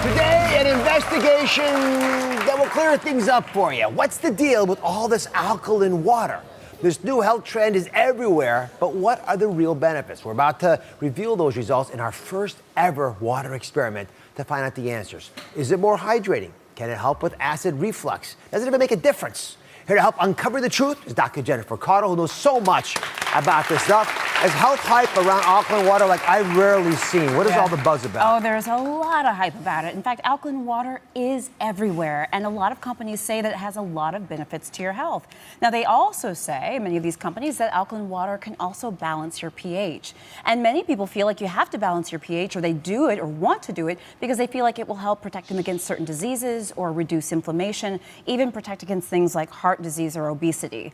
Today, an investigation that will clear things up for you. What's the deal with all this alkaline water? This new health trend is everywhere, but what are the real benefits? We're about to reveal those results in our first ever water experiment to find out the answers. Is it more hydrating? Can it help with acid reflux? Does it even make a difference? Here to help uncover the truth is Dr. Jennifer Cotto, who knows so much about this stuff. There's health hype around alkaline water like I've rarely seen. What is all the buzz about? Oh, there's a lot of hype about it. In fact, alkaline water is everywhere, and a lot of companies say that it has a lot of benefits to your health. Now, they also say, many of these companies, that alkaline water can also balance your pH. And many people feel like you have to balance your pH, or they do it or want to do it because they feel like it will help protect them against certain diseases or reduce inflammation, even protect against things like heart disease or obesity.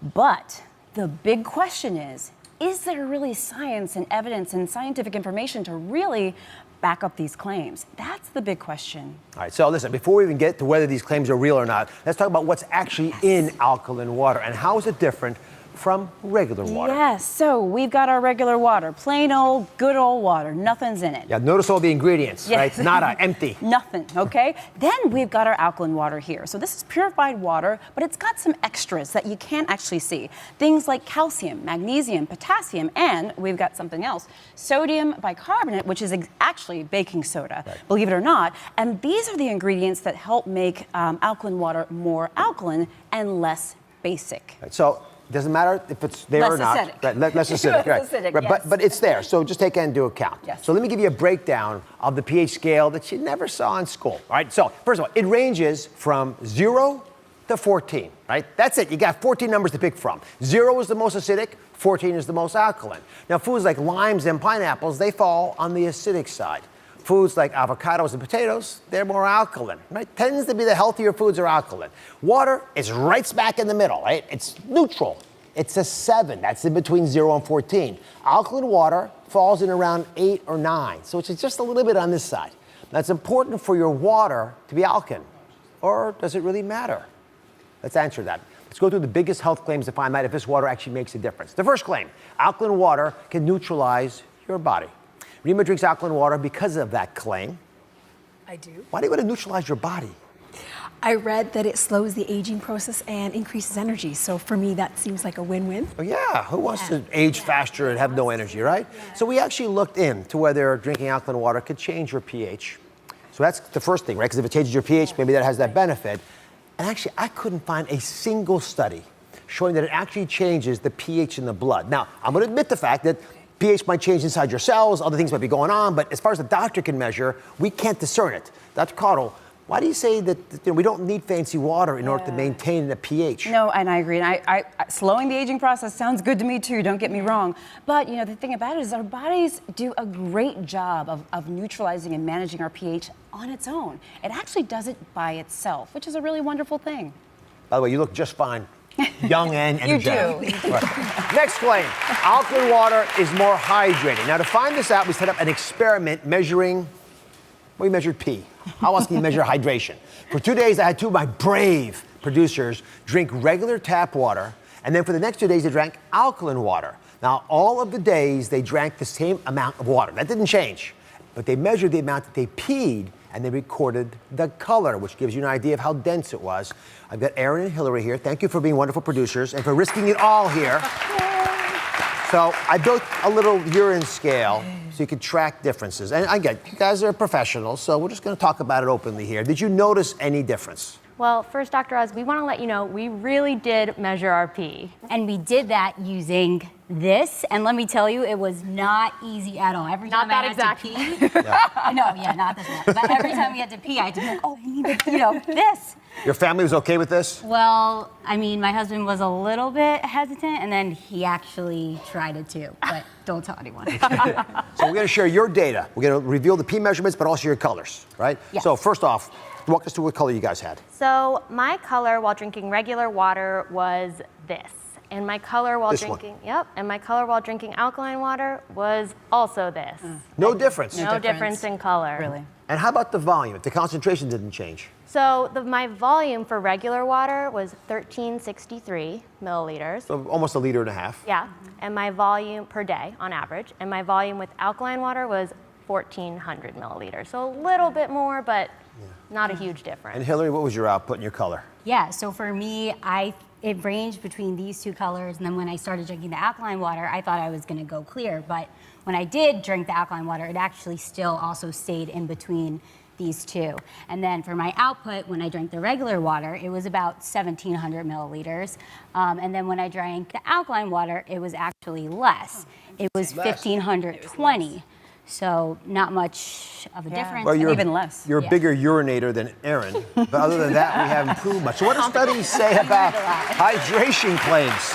But the big question is there really science and evidence and scientific information to really back up these claims? That's the big question. All right, so listen, before we even get to whether these claims are real or not, let's talk about what's actually in alkaline water and how is it different from regular water. Yes, so we've got our regular water, plain old, good old water, nothing's in it. Yeah, notice all the ingredients, right? Nada, empty. Nothing, okay? Then we've got our alkaline water here. So this is purified water, but it's got some extras that you can't actually see. Things like calcium, magnesium, potassium, and we've got something else, sodium bicarbonate, which is actually baking soda, believe it or not. And these are the ingredients that help make alkaline water more alkaline and less basic. Right, so it doesn't matter if it's there or not. Acidic. Right, less acidic. Right. Acidic, Right, yes. but it's there, so just take that into account. Yes. So let me give you a breakdown of the pH scale that you never saw in school. All right, so first of all, it ranges from 0 to 14, right? That's it. You got 14 numbers to pick from. 0 is the most acidic, 14 is the most alkaline. Now, foods like limes and pineapples, they fall on the acidic side. Foods like avocados and potatoes, they're more alkaline, right? Tends to be the healthier foods are alkaline. Water is right smack in the middle, right? It's neutral. It's a 7. That's in between 0 and 14. Alkaline water falls in around 8 or 9. So it's just a little bit on this side. That's important for your water to be alkaline. Or does it really matter? Let's answer that. Let's go through the biggest health claims to find out if this water actually makes a difference. The first claim, alkaline water can neutralize your body. Rima drinks alkaline water because of that claim. I do. Why do you want to neutralize your body? I read that it slows the aging process and increases energy. So for me, that seems like a win-win. Oh, yeah, who wants to age faster and have no energy, right? So we actually looked into whether drinking alkaline water could change your pH. So that's the first thing, right? Because if it changes your pH, maybe that has that benefit. And actually, I couldn't find a single study showing that it actually changes the pH in the blood. Now, I'm going to admit the fact that pH might change inside your cells, other things might be going on, but as far as the doctor can measure, we can't discern it. Dr. Cotto, why do you say that we don't need fancy water in order to maintain the pH? No, and I agree. And I slowing the aging process sounds good to me too, don't get me wrong. But you know, the thing about it is our bodies do a great job of neutralizing and managing our pH on its own. It actually does it by itself, which is a really wonderful thing. By the way, you look just fine. Young and energetic. You do. Right. Next claim, alkaline water is more hydrating. Now to find this out, we set up an experiment measuring, we measured pee. How else can you measure hydration? For 2 days, I had two of my brave producers drink regular tap water, and then for the next 2 days, they drank alkaline water. Now, all of the days, they drank the same amount of water. That didn't change, but they measured the amount that they peed, and they recorded the color, which gives you an idea of how dense it was. I've got Aaron and Hillary here. Thank you for being wonderful producers and for risking it all here. So I built a little urine scale so you could track differences. And I get, you guys are professionals, so we're just going to talk about it openly here. Did you notice any difference? Well, first, Dr. Oz, we want to let you know we really did measure our pee. And we did that using this, and let me tell you, it was not easy at all. Every time I had to pee, not this one. But every time we had to pee, I had to be like, oh, I need this. Your family was okay with this? Well, I mean, my husband was a little bit hesitant, and then he actually tried it too, but don't tell anyone. So we're going to share your data. We're going to reveal the pee measurements, but also your colors, right? Yes. So first off, walk us through what color you guys had. So my color while drinking regular water was this. And my color while drinking alkaline water was also this. No difference? No difference in color. Really. And how about the volume? If the concentration didn't change? So my volume for regular water was 1363 milliliters. So almost 1.5 liters. Yeah, and my volume per day on average, and my volume with alkaline water was 1,400 milliliters. So a little bit more, but not a huge difference. And Hillary, what was your output and your color? Yeah, so for me, it ranged between these two colors, and then when I started drinking the alkaline water, I thought I was gonna go clear, but when I did drink the alkaline water, it actually still also stayed in between these two. And then for my output, when I drank the regular water, it was about 1,700 milliliters. And then when I drank the alkaline water, it was actually less. It was 1,520. So not much of a difference. Well, you're, even less. You're a bigger urinator than Erin, but other than that, we haven't proved much. So what do studies say about hydration claims?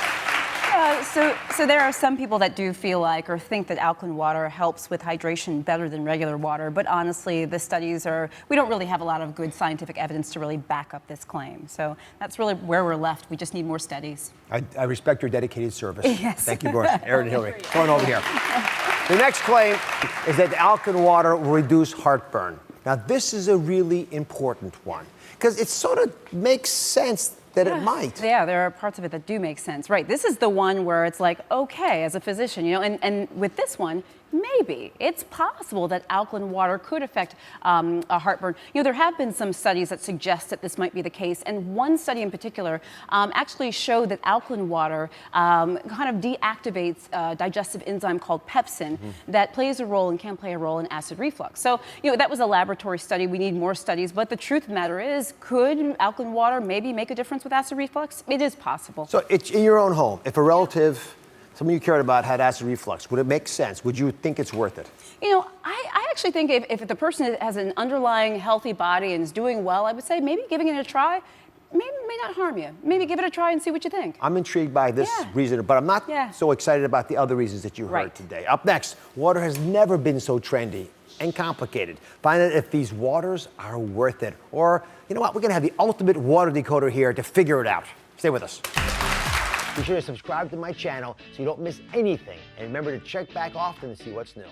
So there are some people that do feel like or think that alkaline water helps with hydration better than regular water, but honestly, the studies we don't really have a lot of good scientific evidence to really back up this claim. So that's really where we're left. We just need more studies. I respect your dedicated service. Yes. Thank you, Boris. Erin and Hillary. Going over here. The next claim is that the alkaline water will reduce heartburn. Now, this is a really important one because it sort of makes sense that it might. Yeah, there are parts of it that do make sense. Right. This is the one where it's like, okay, as a physician, and with this one, maybe it's possible that alkaline water could affect a heartburn. There have been some studies that suggest that this might be the case, and one study in particular actually showed that alkaline water kind of deactivates a digestive enzyme called pepsin that plays a role and can play a role in acid reflux. So, that was a laboratory study. We need more studies, but the truth of the matter is, could alkaline water maybe make a difference with acid reflux? It is possible. So it's in your own home. If a relative, someone you cared about, had acid reflux, would it make sense? Would you think it's worth it? I actually think if the person has an underlying healthy body and is doing well, I would say maybe giving it a try may not harm you. Maybe give it a try and see what you think. I'm intrigued by this reason, but I'm not so excited about the other reasons that you heard today. Up next, water has never been so trendy and complicated. Find out if these waters are worth it. Or, you know what, we're gonna have the ultimate water decoder here to figure it out. Stay with us. Be sure to subscribe to my channel so you don't miss anything. And remember to check back often to see what's new.